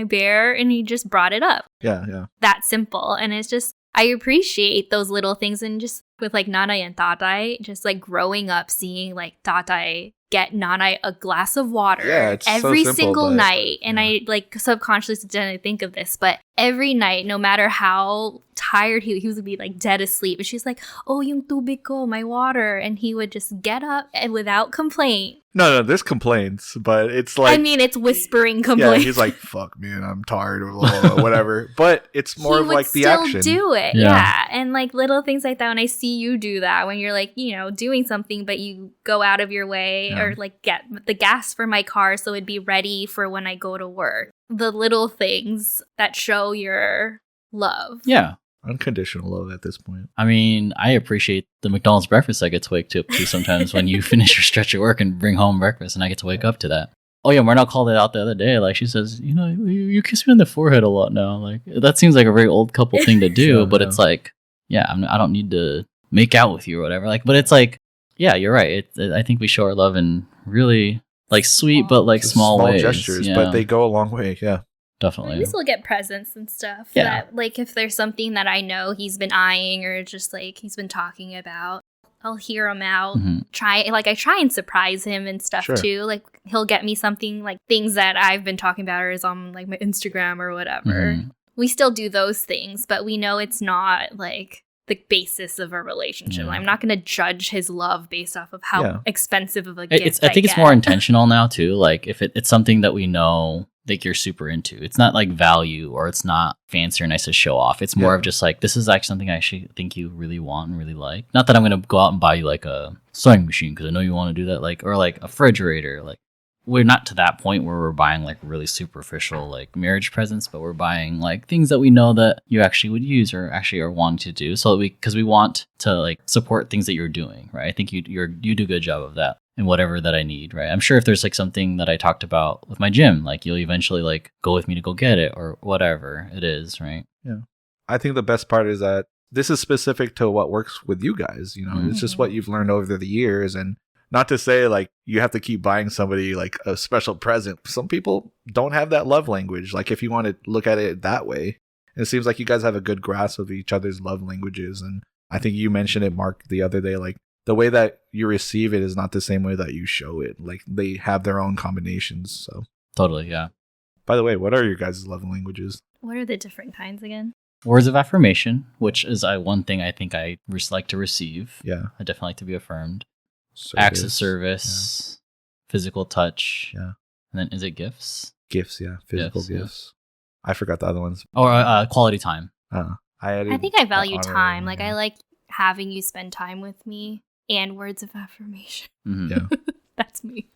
bear? And he just brought it up. Yeah. That simple. And it's just, I appreciate those little things. And just with like Nanai and Tatai, just like growing up, seeing like Tatai get Nanai a glass of water every single night. And I like subconsciously didn't think of this, but every night, no matter how tired he would be like dead asleep. And she's like, oh, yung tubig ko, my water. And he would just get up and without complaint. No, there's complaints, but it's like, I mean, it's whispering complaints. Yeah, he's like, fuck, man, I'm tired or whatever. But it's more of like the action. He would still do it, yeah. And like little things like that. When I see you do that, when you're like, you know, doing something, but you go out of your way or like get the gas for my car so it'd be ready for when I go to work. The little things that show your love. Yeah. Unconditional love at this point. I mean, I appreciate the McDonald's breakfast I get to wake up to sometimes when you finish your stretch at work and bring home breakfast, and I get to wake up to that. Oh yeah, Marinelle called it out the other day. Like she says, you know, you kiss me on the forehead a lot now. Like that seems like a very old couple thing to do, but it's like, yeah, I don't need to make out with you or whatever. Like, but it's like, yeah, you're right. I think we show our love in really like sweet, but like small ways. Gestures, but they go a long way. Yeah. Definitely. We still get presents and stuff. Yeah. That, like, if there's something that I know he's been eyeing or just, like, he's been talking about, I'll hear him out. I try and surprise him and stuff, too. Like, he'll get me something, like, things that I've been talking about or is on, like, my Instagram or whatever. We still do those things, but we know it's not, like, the basis of a relationship. I'm not going to judge his love based off of how expensive of a gift I think it's more intentional now, too. Like, if it's something that we know like you're super into. It's not like value or it's not fancy or nice to show off. It's more of just like, this is actually something I actually think you really want and really like. Not that I'm going to go out and buy you like a sewing machine because I know you want to do that, like, or like a refrigerator. Like, we're not to that point where we're buying like really superficial like marriage presents, but we're buying like things that we know that you actually would use or actually are wanting to do. So because we want to like support things that you're doing, right? I think you do a good job of that. And whatever that I need, right? I'm sure if there's like something that I talked about with my gym, like you'll eventually like go with me to go get it or whatever it is, right? Yeah. I think the best part is that this is specific to what works with you guys. You know, it's just what you've learned over the years. And not to say like you have to keep buying somebody like a special present. Some people don't have that love language. Like if you want to look at it that way, it seems like you guys have a good grasp of each other's love languages. And I think you mentioned it, Mark, the other day, like the way that you receive it is not the same way that you show it. Like they have their own combinations. So Totally, yeah. by the way, what are your guys' love languages? What are the different kinds again? Words of affirmation, which is one thing I think I like to receive. Yeah. I definitely like to be affirmed. Service. Acts of service, physical touch. Yeah. And then is it gifts? Gifts, yeah. Physical gifts. I forgot the other ones. Or quality time. I think I value time. Like I like having you spend time with me, and words of affirmation. Mm-hmm. Yeah. That's me.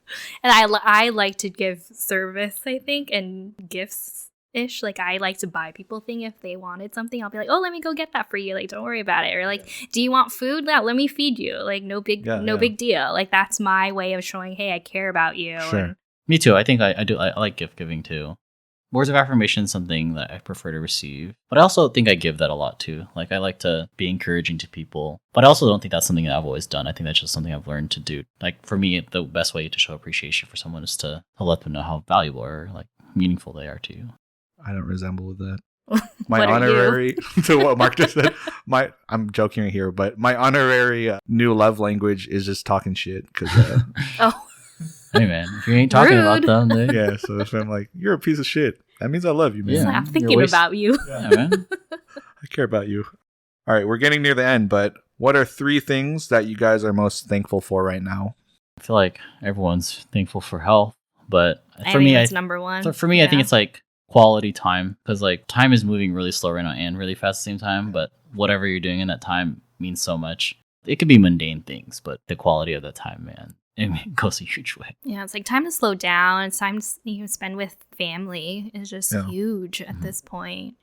And I like to give service, I think, and gifts-ish. Like, I like to buy people things if they wanted something. I'll be like, oh, let me go get that for you. Like, don't worry about it. Or like, do you want food? Yeah, let me feed you. Like, no big deal. Like, that's my way of showing, hey, I care about you. Sure. And Me too. I think I do. I like gift giving too. Words of affirmation is something that I prefer to receive, but I also think I give that a lot too. Like I like to be encouraging to people, but I also don't think that's something that I've always done. I think that's just something I've learned to do. Like for me, the best way to show appreciation for someone is to let them know how valuable or like meaningful they are to you. I don't resemble that. My My honorary to what Mark just said. I'm joking here, but my honorary new love language is just talking shit. Because oh, Hey man, if you ain't talking about them, then yeah. So if I'm like, you're a piece of shit, that means I love you, man. Yeah. I'm thinking about you. yeah, man. I care about you. All right, we're getting near the end, but what are 3 things that you guys are most thankful for right now? I feel like everyone's thankful for health, but I for think me, that's number one. So for me, I think it's like quality time, because like time is moving really slow right now and really fast at the same time. But whatever you're doing in that time means so much. It could be mundane things, but the quality of that time, man, it goes a huge way. Yeah, it's like time to slow down. It's time to spend with family is just huge at this point.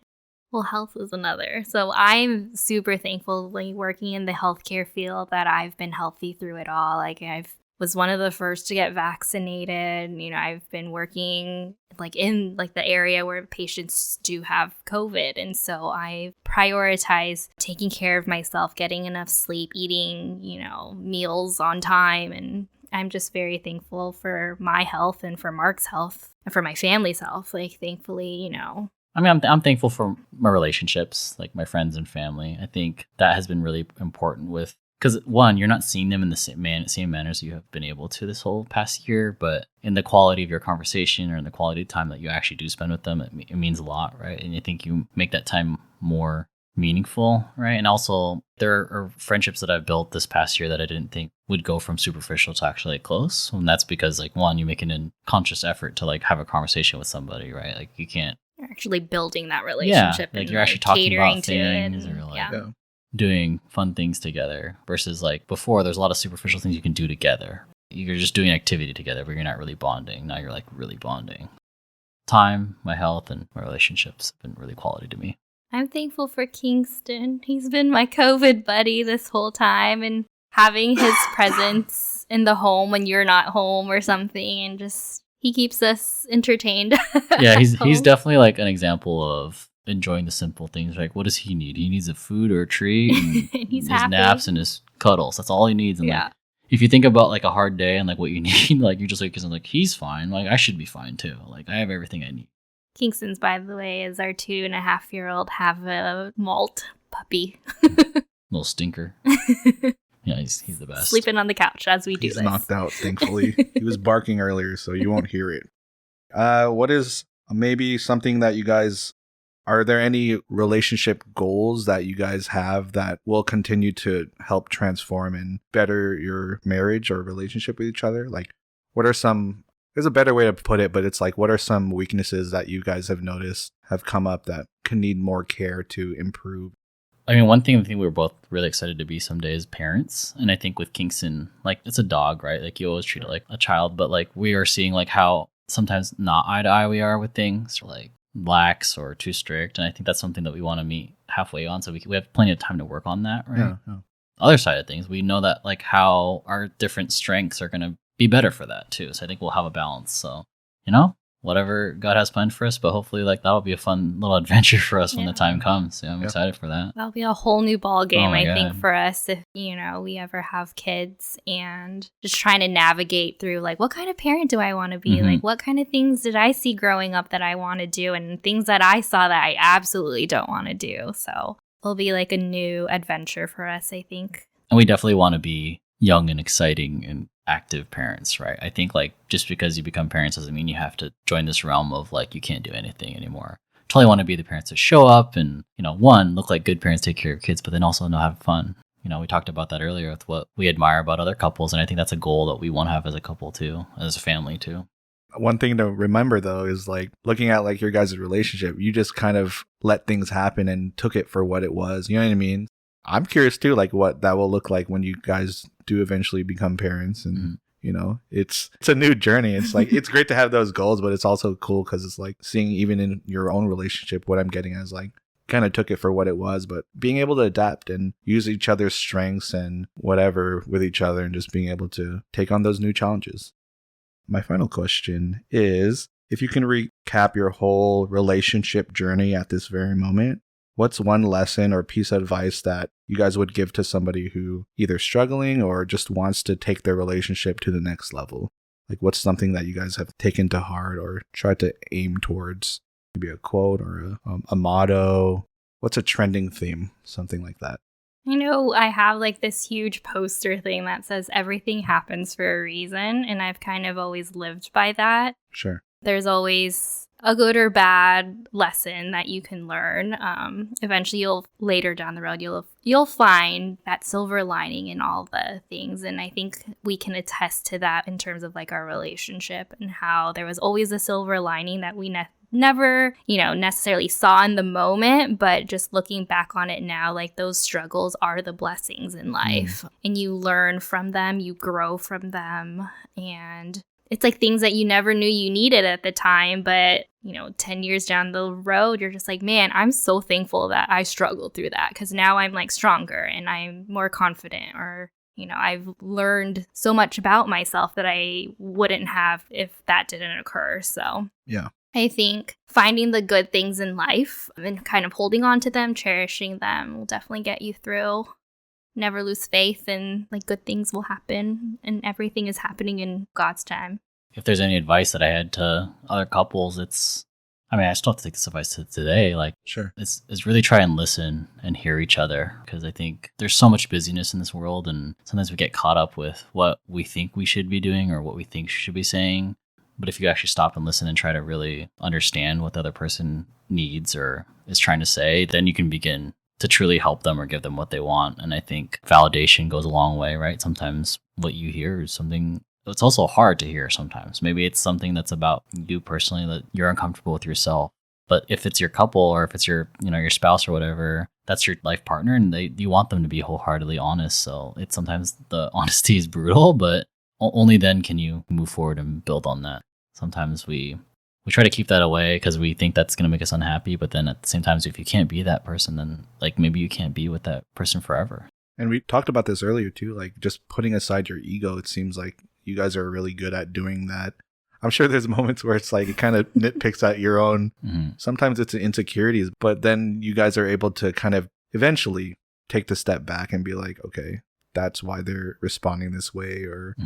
Well, health is another. So I'm super thankful, like, working in the healthcare field, that I've been healthy through it all. Like I've was one of the first to get vaccinated. You know, I've been working like in like the area where patients do have COVID. And so I prioritize taking care of myself, getting enough sleep, eating, you know, meals on time. And I'm just very thankful for my health and for Mark's health and for my family's health. Like, thankfully, you know. I mean, I'm thankful for my relationships, like my friends and family. I think that has been really important with, because one, you're not seeing them in the same manner as you have been able to this whole past year, but in the quality of your conversation or in the quality of time that you actually do spend with them, it means a lot, right? And I think you make that time more meaningful, right? And also there are friendships that I've built this past year that I didn't think would go from superficial to actually like close. And that's because like, one, you make an conscious effort to like have a conversation with somebody, right? Like you can't. You're actually building that relationship. Yeah, like and you're actually talking catering about to it. things or like Yeah. doing fun things together versus like before there's a lot of superficial things you can do together. You're just doing activity together, but you're not really bonding. Now you're like really bonding. Time, my health, and my relationships have been really quality to me. I'm thankful for Kingston. He's been my COVID buddy this whole time, and having his presence in the home when you're not home or something, and just he keeps us entertained. Yeah, he's definitely like an example of enjoying the simple things. Like, what does he need? He needs a food or a treat, and and he's his happy. naps and his cuddles. That's all he needs. And Yeah. like, if you think about like a hard day and like what you need, like you're just like, because I'm like, he's fine. Like I should be fine too. Like I have everything I need. Kingston's, by the way, is our 2.5-year-old have a malt puppy. Little stinker. Yeah, he's the best. Sleeping on the couch as we do He's this. knocked out, thankfully. He was barking earlier, so you won't hear it. What is maybe something that you guys... Are there any relationship goals that you guys have that will continue to help transform and better your marriage or relationship with each other? Like, what are some... There's a better way to put it, but it's like, what are some weaknesses that you guys have noticed have come up that can need more care to improve? I mean, one thing I think we were both really excited to be someday as parents. And I think with Kingston, like it's a dog, right? Like you always treat it like a child, but like we are seeing like how sometimes not eye to eye we are with things, or like lax or too strict. And I think that's something that we want to meet halfway on. So we have plenty of time to work on that, right? Yeah. Other side of things, we know that like how our different strengths are going to be better for that too. So I think we'll have a balance. So, you know, whatever God has planned for us. But hopefully, like, that'll be a fun little adventure for us when the time comes. Yeah, I'm excited for that. That'll be a whole new ball game, Oh my I think, God. for us if, we ever have kids, and just trying to navigate through, like, what kind of parent do I want to be? Mhm. Like, what kind of things did I see growing up that I want to do, and things that I saw that I absolutely don't want to do. So it'll be like a new adventure for us, I think. And we definitely want to be young and exciting and active parents, right? I think, like, just because you become parents doesn't mean you have to join this realm of, like, you can't do anything anymore. Totally want to be the parents that show up and, one, look like good parents, take care of your kids, but then also know how to have fun. We talked about that earlier with what we admire about other couples, and I think that's a goal that we want to have as a couple too, as a family too. One thing to remember, though, is like looking at like your guys' relationship, you just kind of let things happen and took it for what it was. You know what I mean? I'm curious too, like what that will look like when you guys do eventually become parents. And, it's a new journey. It's like, it's great to have those goals, but it's also cool because it's like seeing even in your own relationship, what I'm getting as like, kind of took it for what it was, but being able to adapt and use each other's strengths and whatever with each other and just being able to take on those new challenges. My final question is, if you can recap your whole relationship journey at this very moment, what's one lesson or piece of advice that you guys would give to somebody who either struggling or just wants to take their relationship to the next level? Like, what's something that you guys have taken to heart or tried to aim towards? Maybe a quote or a motto. What's a trending theme? Something like that. I have like this huge poster thing that says everything happens for a reason, and I've kind of always lived by that. Sure. There's always a good or bad lesson that you can learn. Eventually, later down the road, you'll find that silver lining in all the things, and I think we can attest to that in terms of like our relationship and how there was always a silver lining that we never, necessarily saw in the moment, but just looking back on it now, like those struggles are the blessings in life, and you learn from them, you grow from them, and it's like things that you never knew you needed at the time, but 10 years down the road, you're just like, man, I'm so thankful that I struggled through that, because now I'm like stronger and I'm more confident, or I've learned so much about myself that I wouldn't have if that didn't occur. So yeah, I think finding the good things in life and kind of holding on to them, cherishing them will definitely get you through. Never lose faith, and like good things will happen, and everything is happening in God's time. If there's any advice that I had to other couples, I still have to take this advice to today. Like, sure. It's really try and listen and hear each other, because I think there's so much busyness in this world, and sometimes we get caught up with what we think we should be doing or what we think we should be saying. But if you actually stop and listen and try to really understand what the other person needs or is trying to say, then you can begin to truly help them or give them what they want. And I think validation goes a long way, right? Sometimes what you hear is something it's also hard to hear sometimes. Maybe it's something that's about you personally that you're uncomfortable with yourself. But if it's your couple or if it's your, your spouse or whatever, that's your life partner, and you want them to be wholeheartedly honest. So it's sometimes the honesty is brutal, but only then can you move forward and build on that. Sometimes we try to keep that away because we think that's going to make us unhappy. But then at the same time, if you can't be that person, then like maybe you can't be with that person forever. And we talked about this earlier too, like just putting aside your ego. It seems like you guys are really good at doing that. I'm sure there's moments where it's like it kind of nitpicks at your own. Sometimes it's insecurities, but then you guys are able to kind of eventually take the step back and be like, okay, that's why they're responding this way, or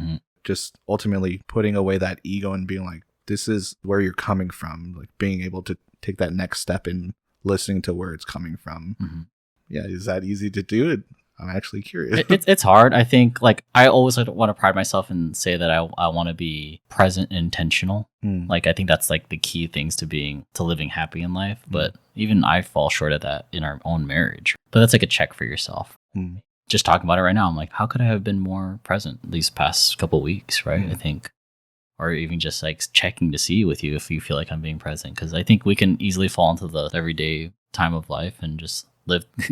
just ultimately putting away that ego and being like, this is where you're coming from, like being able to take that next step and listening to where it's coming from. Yeah, is that easy to do? I'm actually curious. It's hard. I think like I always want to pride myself and say that I want to be present and intentional. Like I think that's like the key things to living happy in life. But even I fall short of that in our own marriage. But that's like a check for yourself. Just talking about it right now, I'm like, how could I have been more present these past couple weeks, right? I think, or even just like checking to see with you if you feel like I'm being present. Because I think we can easily fall into the everyday time of life and just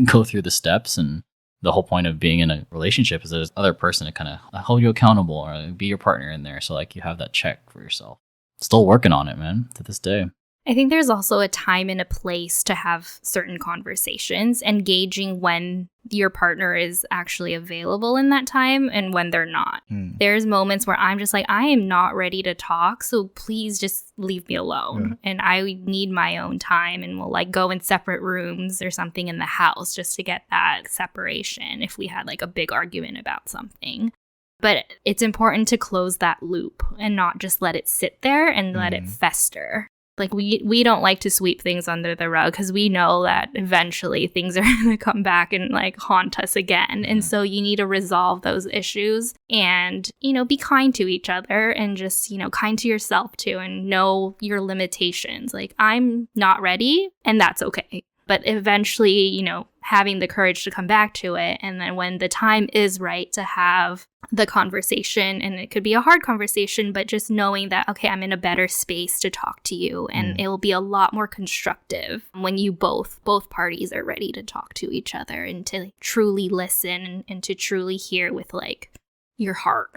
go through the steps. And the whole point of being in a relationship is there's other person to kind of hold you accountable or be your partner in there. So like you have that check for yourself. Still working on it, man, to this day. I think there's also a time and a place to have certain conversations and gauging when your partner is actually available in that time and when they're not. There's moments where I'm just like, I am not ready to talk, so please just leave me alone. And I need my own time, and we'll like go in separate rooms or something in the house just to get that separation if we had like a big argument about something. But it's important to close that loop and not just let it sit there and let it fester. Like we don't like to sweep things under the rug because we know that eventually things are going to come back and like haunt us again. And so you need to resolve those issues and, you know, be kind to each other and just, you know, kind to yourself too and know your limitations. Like I'm not ready and that's okay. But eventually, you know, having the courage to come back to it. And then when the time is right to have the conversation, and it could be a hard conversation, but just knowing that, okay, I'm in a better space to talk to you. And it will be a lot more constructive when you both parties are ready to talk to each other and to truly listen and to truly hear with like your heart,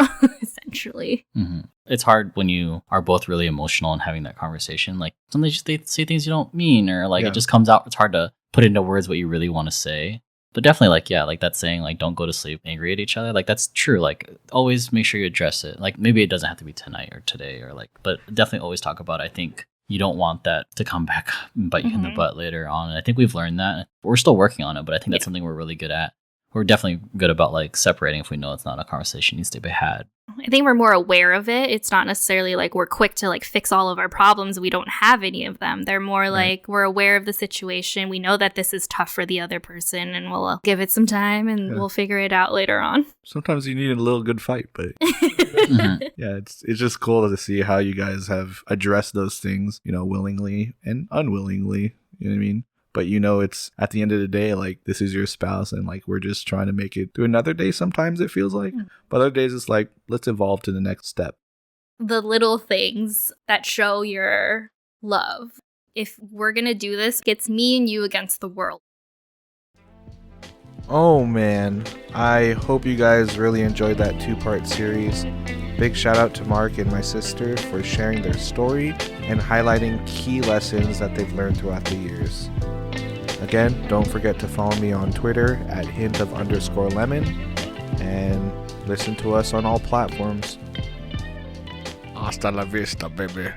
essentially. It's hard when you are both really emotional and having that conversation. Like sometimes they say things you don't mean, or like it just comes out. It's hard to put into words what you really want to say. But definitely like, yeah, like that saying, like, don't go to sleep angry at each other. Like that's true. Like always make sure you address it. Like maybe it doesn't have to be tonight or today or like, but definitely always talk about it. I think you don't want that to come back and bite you in the butt later on. And I think we've learned that. We're still working on it, but I think that's something we're really good at. We're definitely good about like separating if we know it's not a conversation needs to be had. I think we're more aware of it. It's not necessarily like we're quick to like fix all of our problems. We don't have any of them. They're more like we're aware of the situation. We know that this is tough for the other person and we'll give it some time and we'll figure it out later on. Sometimes you need a little good fight, but yeah, it's just cool to see how you guys have addressed those things, you know, willingly and unwillingly. You know what I mean? But you know, it's at the end of the day, like this is your spouse and like we're just trying to make it through another day sometimes it feels like. But other days it's like, let's evolve to the next step. The little things that show your love. If we're going to do this, it's me and you against the world. Oh man, I hope you guys really enjoyed that 2-part series. Big shout out to Mark and my sister for sharing their story and highlighting key lessons that they've learned throughout the years. Again, don't forget to follow me on Twitter at @hint_of_lemon and listen to us on all platforms. Hasta la vista, baby.